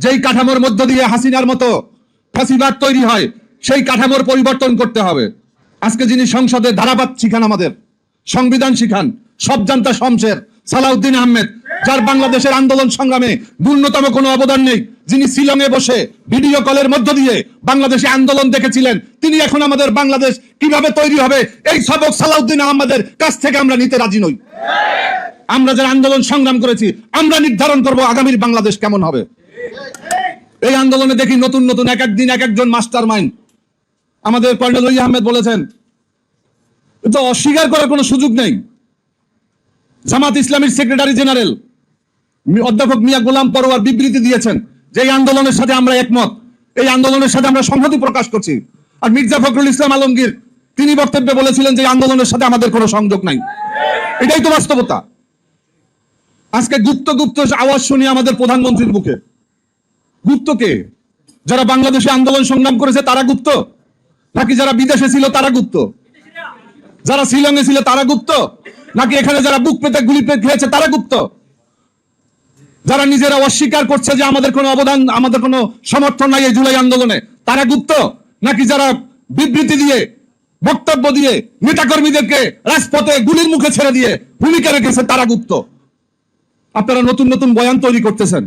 যেই কাঠামোর মধ্য দিয়ে হাসিনার মতো ফাঁসিবাদ তৈরি হয়, সেই কাঠামোর পরিবর্তন করতে হবে। আজকে যিনি সংসদে ধারাবাদ শিখান, আমাদের সংবিধান শিখান, সব জানতা শমশের সালাউদ্দিন আহমেদ, যার বাংলাদেশের আন্দোলন সংগ্রামে ন্যূনতম কোনো অবদান নেই, যিনি শিলংয়ে বসে ভিডিও কলের মধ্য দিয়ে বাংলাদেশে আন্দোলন দেখেছিলেন, তিনি এখন আমাদের বাংলাদেশ কিভাবে তৈরি হবে এই সবক সালাউদ্দিন আহমেদের কাছ থেকে আমরা নিতে রাজি নই। আমরা যারা আন্দোলন সংগ্রাম করেছি, আমরা নির্ধারণ করব আগামীর বাংলাদেশ কেমন হবে। এই আন্দোলনে দেখি নতুন নতুন এক একদিন এক একজন মাস্টার মাইন্ড। আমাদের কর্নেল ওলি আহমেদ বলেছেন, তো অস্বীকার করার কোনো সুযোগ নেই। জামাত ইসলামীর সেক্রেটারি জেনারেল অধ্যাপক মিয়া গোলাম পরোয়ার বিবৃতি দিয়েছেন যে এই আন্দোলনের সাথে আমরা একমত, এই আন্দোলনের সাথে আমরা সংহতি প্রকাশ করছি। আর মির্জা ফখরুল ইসলাম আলমগীর তিনি বক্তব্যে বলেছিলেন যে আন্দোলনের সাথে আমাদের কোনো সংযোগ নাই। এটাই তো বাস্তবতা। আজকে গুপ্ত গুপ্ত আওয়াজ শুনি আমাদের প্রধানমন্ত্রীর মুখে। গুপ্ত কে? যারা বাংলাদেশে আন্দোলন সংগ্রাম করেছে তারা গুপ্ত, নাকি যারা বিদেশে ছিল তারা গুপ্ত? যারা শিলংয়ে ছিল তারা গুপ্ত, নাকি এখানে যারা বুক পেতে গুলি খেয়েছে তারা গুপ্ত? যারা নিজেরা অস্বীকার করছে যে আমাদের কোনো অবদান, আমাদের কোনো সমর্থন নাই এই জুলাই আন্দোলনে, তারা গুপ্ত? নাকি যারা বিবৃতি দিয়ে, বক্তব্য দিয়ে নেতাকর্মীদেরকে রাজপথে গুলির মুখে ছেড়ে দিয়ে ভূমিকা রেখেছে তারা গুপ্ত? আপনারা নতুন নতুন বয়ান তৈরি করতেছেন।